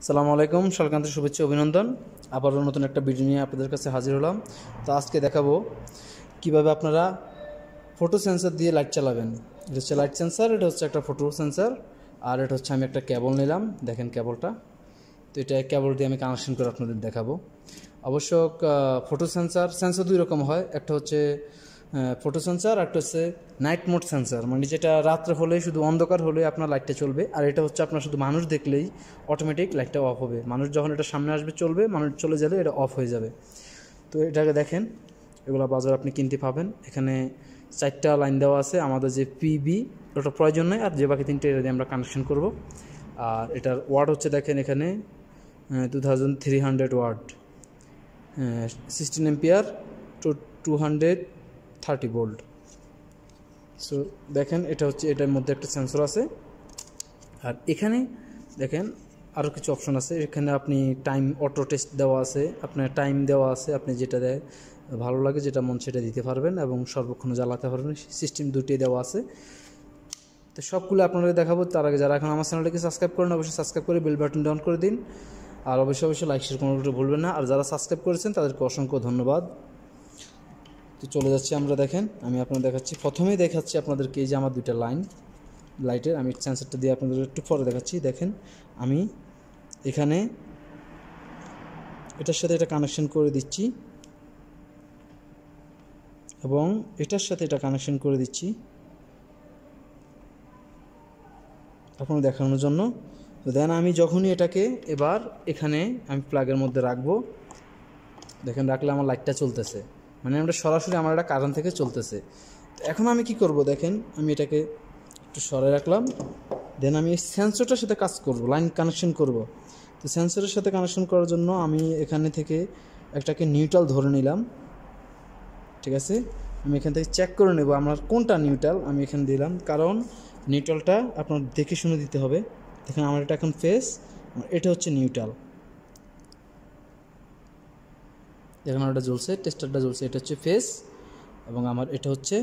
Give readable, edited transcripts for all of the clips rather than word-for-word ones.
আসসালামু আলাইকুম, সকালকান্তের শুভেচ্ছা অভিনন্দন। আবারও নতুন একটা ভিডিও নিয়ে আপনাদের কাছে হাজির হলাম। তো আজকে দেখাবো কিভাবে আপনারা ফটো সেন্সর দিয়ে লাইট চালাবেন। এটা হচ্ছে লাইট সেন্সর, এটা হচ্ছে একটা ফটো সেন্সর, আর এটা হচ্ছে আমি একটা কেবল নিলাম। দেখেন কেবলটা, তো এটা কেবল দিয়ে আমি কানেকশন করে আপনাদের দেখাবো। অবশ্য ফটো সেন্সর দুই রকম হয়, একটা হচ্ছে ফটো সেন্সর, একটা হচ্ছে নাইট মোড সেন্সর, মানে যেটা রাত্রে হলে শুধু অন্ধকার হলে আপনার লাইটটা চলবে, আর এটা হচ্ছে আপনার শুধু মানুষ দেখলেই অটোমেটিক লাইটটা অফ হবে। মানুষ যখন এটা সামনে আসবে চলবে, মানুষ চলে যাবে এটা অফ হয়ে যাবে। তো এটাকে দেখেন, এগুলো বাজার আপনি কিনতে পাবেন। এখানে 4টা লাইন দেওয়া আছে, আমাদের যে পিবি ওটা প্রয়োজন নয়, আর যে বাকি 3টে এটা দিয়ে আমরা কানেকশন করব। আর এটার ওয়াট হচ্ছে দেখেন এখানে 2300 watt, 16 ampere to 230 volt. So দেখেন এটা হচ্ছে, এটার মধ্যে একটা সেন্সর আছে। আর এখানে দেখেন আরও কিছু অপশন আছে। এখানে আপনি টাইম অটো টেস্ট দেওয়া আছে, আপনার টাইম দেওয়া আছে, আপনি যেটা দেয় ভালো লাগে, যেটা মন সেটা দিতে পারবেন এবং সর্বক্ষণ জ্বালাতে পারবেন। সিস্টেম দুটোই দেওয়া আছে। তো সবগুলো আপনাদের দেখাবো। তার আগে যারা এখন আমার চ্যানেলটাকে সাবস্ক্রাইব করেন, অবশ্যই সাবস্ক্রাইব করে বেল বাটনটা অন করে দিন। আর অবশ্যই লাইক শেয়ার কমেন্ট করতে ভুলবেন না। আর যারা সাবস্ক্রাইব করেছেন তাদেরকে অসংখ্য ধন্যবাদ। তো চলে যাচ্ছি আমরা। দেখেন আমি আপনাদের দেখাচ্ছি, প্রথমেই দেখাচ্ছি আপনাদেরকে এই যে আমার দুইটা লাইটের, আমি সেন্সরটা দিয়ে আপনাদের একটু পরে দেখাচ্ছি। দেখেন আমি এখানে এটার সাথে এটা কানেকশন করে দিচ্ছি এবং এটার সাথে এটা কানেকশন করে দিচ্ছি আপনাদের দেখানোর জন্য। তো দেন আমি যখনই এটাকে এবার এখানে আমি প্লাগের মধ্যে রাখবো, দেখেন রাখলে আমার লাইটটা চলতেছে, মানে আমরা সরাসরি আমার একটা কারেন্ট থেকে চলতেছে। তো এখন আমি কি করব, দেখেন আমি এটাকে একটু সরে রাখলাম। দেন আমি এই সেন্সরটার সাথে কাজ করব, লাইন কানেকশন করব। তো সেন্সরের সাথে কানেকশন করার জন্য আমি এখানে থেকে একটাকে নিউট্রাল ধরে নিলাম। ঠিক আছে, আমি এখান থেকে চেক করে নেব আমার কোনটা নিউট্রাল। আমি এখানে দিলাম, কারণ নিউট্রালটা আপনার দেখে শুনে দিতে হবে। দেখেন আমার এটা এখন ফেস, এটা হচ্ছে নিউট্রাল। দেখেন আমার এটা জ্বলছে, টেস্টারটা জ্বলছে, এটা হচ্ছে ফেস এবং আমার এটা হচ্ছে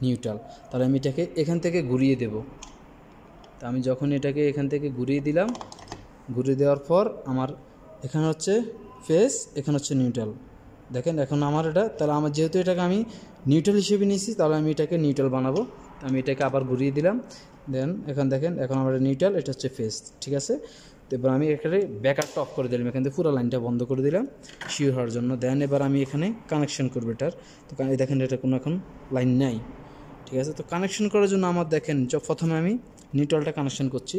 নিউট্রাল। তাহলে আমি এটাকে এখান থেকে ঘুরিয়ে দেব। তা আমি যখন এটাকে এখান থেকে ঘুরিয়ে দিলাম, ঘুরিয়ে দেওয়ার পর আমার এখানে হচ্ছে ফেস, এখানে হচ্ছে নিউট্রাল। দেখেন এখন আমার এটা, তাহলে আমার যেহেতু এটাকে আমি নিউট্রাল হিসেবে নিয়েছি, তাহলে আমি এটাকে নিউট্রাল বানাবো। আমি এটাকে আবার ঘুরিয়ে দিলাম। দেন এখন দেখেন, এখন আমার নিউট্রাল, এটা হচ্ছে ফেস। ঠিক আছে, তো এবার আমি এখানে ব্যাকআপটা অফ করে দিলাম, এখান থেকে পুরো লাইনটা বন্ধ করে দিলাম শিওর হওয়ার জন্য। দেন এবার আমি এখানে কানেকশন করবো এটার। তো দেখেন এটা কোনো এখন লাইন নাই। ঠিক আছে, তো কানেকশন করার জন্য আমার দেখেন প্রথমে আমি নিউট্রালটা কানেকশন করছি।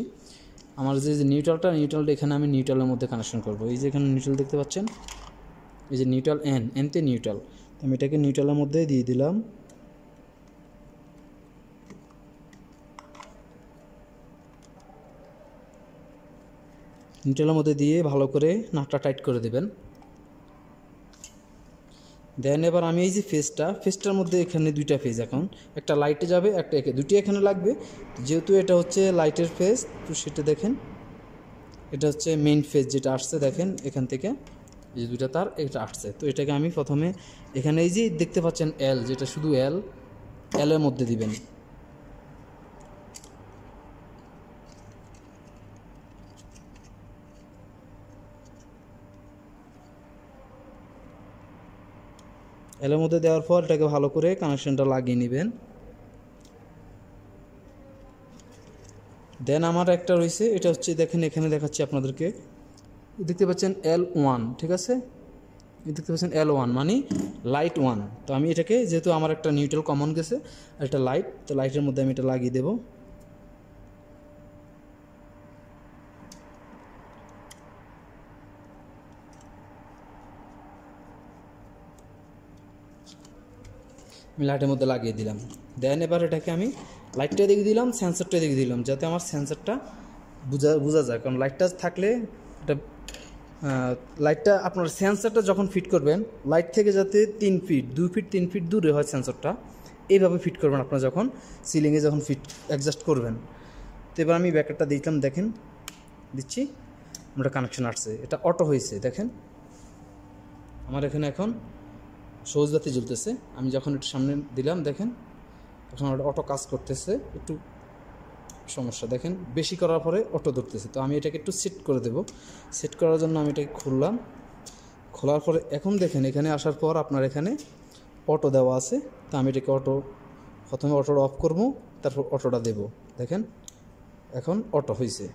আমার যে নিউট্রালটা এখানে আমি নিউট্রালের মধ্যে কানেকশন করব। এই যে এখানে নিউট্রাল দেখতে পাচ্ছেন, এই যে নিউট্রাল এনতে নিউট্রাল, আমি এটাকে নিউট্রালের মধ্যে দিয়ে দিলাম। নিউট্রালের মধ্যে দিয়ে ভালো করে নাটটা টাইট করে দেবেন। দেন এবার আমি এই যে ফেসটার মধ্যে এখানে দুইটা ফেজ, এখন একটা লাইটে যাবে, একটা দুটি এখানে লাগবে। যেহেতু এটা হচ্ছে লাইটের ফেজ, তো সেটা দেখেন এটা হচ্ছে মেইন ফেজ যেটা আসছে, দেখেন এখান থেকে এই যে দুইটা তার এটা আসছে। তো এটাকে আমি প্রথমে এখানে এই যে দেখতে পাচ্ছেন এল, যেটা শুধু এলের মধ্যে দিবেন। এলের মধ্যে দেওয়ার পর এটাকে ভালো করে কানেকশনটা লাগিয়ে নেবেন। দেন আমার একটা রয়েছে, এটা হচ্ছে দেখেন এখানে দেখাচ্ছি আপনাদেরকে, দেখতে পাচ্ছেন L1। ঠিক আছে, দেখতে পাচ্ছেন L1 মানে লাইট 1। তো আমি এটাকে, যেহেতু আমার একটা নিউট্রাল কমন গেছে আর একটা লাইট, তো লাইটের মধ্যে আমি এটা লাগিয়ে দেব। আমি লাইটের মধ্যে লাগিয়ে দিলাম। দেন এবার এটাকে আমি লাইটটা দিকে দিলাম, সেন্সরটা দিকে দিলাম, যাতে আমার সেন্সরটা বোঝা যায়। কারণ লাইটটা থাকলে এটা লাইটটা আপনার সেন্সরটা যখন ফিট করবেন, লাইট থেকে যাতে 3 ফিট 2 ফিট 3 ফিট দূরে হয় সেন্সরটা, এইভাবে ফিট করবেন আপনার যখন সিলিংয়ে যখন ফিট অ্যাডজাস্ট করবেন। তো এবার আমি ব্যাকেটটা দিলাম, দেখেন দিচ্ছি, আমরা কানেকশন আসছে, এটা অটো হয়েছে। দেখেন আমার এখানে এখন সবুজ বাতি জ্বলতেছে। আমি যখন একটু সামনে দিলাম, দেখেন এখন অটো কাজ করতেছে। একটু সমস্যা। দেখেন বেশি করার পরে অটো ধরতেছে, তো আমি এটাকে একটু সেট করে দেব। সেট করার জন্য আমি এটাকে খুললাম, খোলার পরে এখন দেখেন এখানে আসার পর আপনার এখানে অটো দেওয়া আছে। তো আমি এটাকে প্রথমে অটোটা অফ করবো, তারপর অটোটা দেব। দেখেন এখন অটো হয়েছে।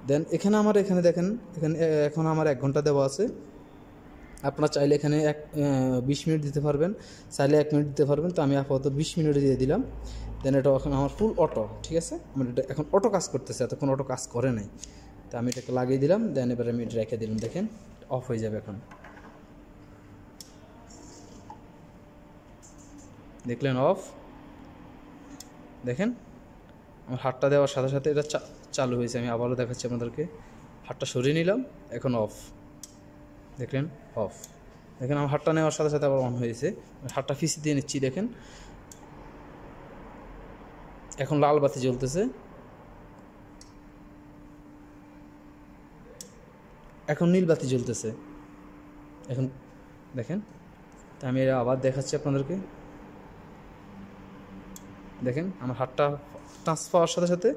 দেন এখানে দেখেন এখানে এখন আমার 1 ঘন্টা দেওয়া আছে। আপনারা চাইলে এখানে 20 মিনিট দিতে পারবেন, চাইলে 1 মিনিট দিতে পারবেন। তো আমি আপাতত 20 মিনিটে দিয়ে দিলাম। দেন এটা এখন আমার ফুল অটো, ঠিক আছে। আমার এটা এখন অটো কাজ করতেছে, এতক্ষণ অটো কাজ করে নাই। তো আমি এটাকে লাগিয়ে দিলাম, দেন এবারে আমি এটা রেখে দিলাম। দেখেন অফ হয়ে যাবে এখন, দেখলেন অফ। দেখেন আমার হাতটা দেওয়ার সাথে সাথে এটা চালু হয়েছে। আমি আবারও দেখাচ্ছি আপনাদেরকে, হাতটা সরিয়ে নিলাম, এখন অফ। দেখলেন অফ। দেখেন আমার হাতটা নেওয়ার সাথে সাথে আবার অন হয়েছে। হাতটা ফিসি দিয়ে নিচ্ছি, দেখেন এখন লাল বাতি জ্বলতেছে, এখন নীল বাতি জ্বলতেছে। এখন দেখেন, তা আমি আবার দেখাচ্ছি আপনাদেরকে। দেখেন আমার হাতটা টাচ পাওয়ার সাথে সাথে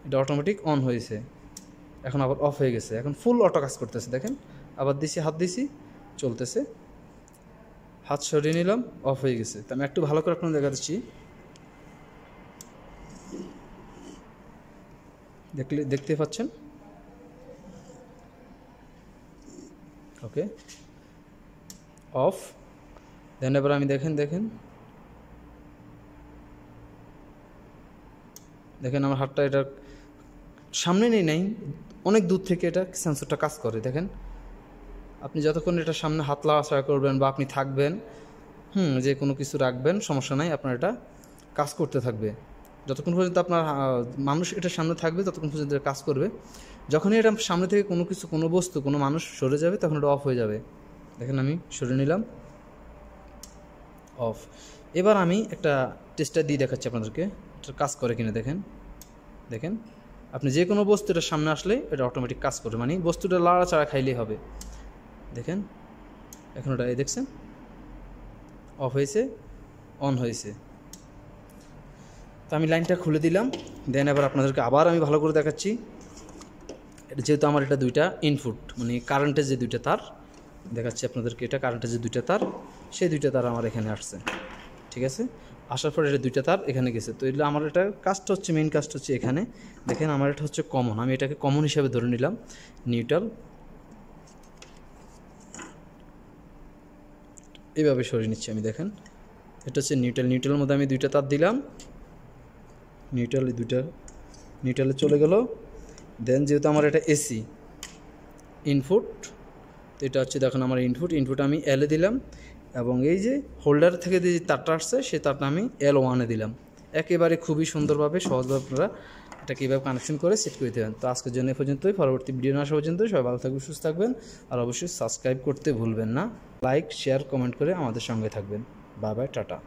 এটা অটোমেটিক অন হয়েছে, এখন আবার অফ হয়ে গেছে। এখন ফুল অটো কাজ করতেছে। দেখেন আবার দিছি, হাত দিছি, চলতেছে, হাত সরিয়ে নিলাম, অফ হয়ে গেছে। তো আমি একটু ভালো করে আপনাদের দেখাচ্ছি, দেখতে পাচ্ছেন। ওকে অফ। দেন এবার আমি দেখেন আমার হাতটা এটা সামনে নেই, অনেক দূর থেকে এটা সেন্সরটা কাজ করে। দেখেন আপনি যতক্ষণ এটা সামনে হাত লাগাছাড়া করবেন বা আপনি থাকবেন, যে কোনো কিছু রাখবেন, সমস্যা নাই, আপনার এটা কাজ করতে থাকবে। যতক্ষণ পর্যন্ত আপনার মানুষ এটার সামনে থাকবে ততক্ষণ পর্যন্ত এটা কাজ করবে। যখনই এটা সামনে থেকে কোনো কিছু, কোনো বস্তু, কোনো মানুষ সরে যাবে, তখন এটা অফ হয়ে যাবে। দেখেন আমি সরে নিলাম, অফ। এবার আমি একটা টেস্টার দিয়ে দেখাচ্ছি আপনাদেরকে এটা কাজ করে কিনা। দেখেন আপনি যে কোনো বস্তু এটার সামনে আসলে এটা অটোমেটিক কাজ করবে, মানে বস্তুটা লাড়াচাড়া খাইলেই হবে। দেখেন এখন ওটা দেখছেন অফ হয়েছে, অন হয়েছে। তো আমি লাইনটা খুলে দিলাম। দেন এবার আপনাদেরকে আবার আমি ভালো করে দেখাচ্ছি। এটা যেহেতু আমার এটা 2টা ইনপুট, মানে কারেন্টের যে 2টা তার দেখাচ্ছি আপনাদেরকে, এটা কারেন্টের যে 2টা তার, সেই 2টা তার আমার এখানে আসছে, ঠিক আছে। আসার পর এটা 2টা তার এখানে গেছে। তো এগুলো আমার এটা কাজটা হচ্ছে, মেইন কাজটা হচ্ছে এখানে। দেখেন আমার এটা হচ্ছে কমন, আমি এটাকে কমন হিসাবে ধরে নিলাম। নিউট্রাল এইভাবে সরিয়ে নিচ্ছি আমি। দেখেন এটা হচ্ছে নিউট্রালের মধ্যে আমি 2টা তার দিলাম, নিউট্রালে চলে গেল। দেন যেহেতু আমার এটা এসি ইনপুট, তো এটা হচ্ছে দেখুন আমার ইনপুট আমি এলে দিলাম, এবং এই যে হোল্ডার থেকে যে তারটা আসছে সেই তারটা আমি L1-এ দিলাম। একেবারে খুবই সুন্দরভাবে, সহজভাবে আপনারা এটা কীভাবে কানেকশন করে সেট করে দেবেন। তো আজকের জন্য এ পর্যন্তই, পরবর্তী ভিডিও না আসা পর্যন্ত সবাই ভালো থাকবেন, সুস্থ থাকবেন, আর অবশ্যই সাবস্ক্রাইব করতে ভুলবেন না। লাইক, শেয়ার, কমেন্ট করে আমাদের সঙ্গে থাকবেন। Bye bye, tata.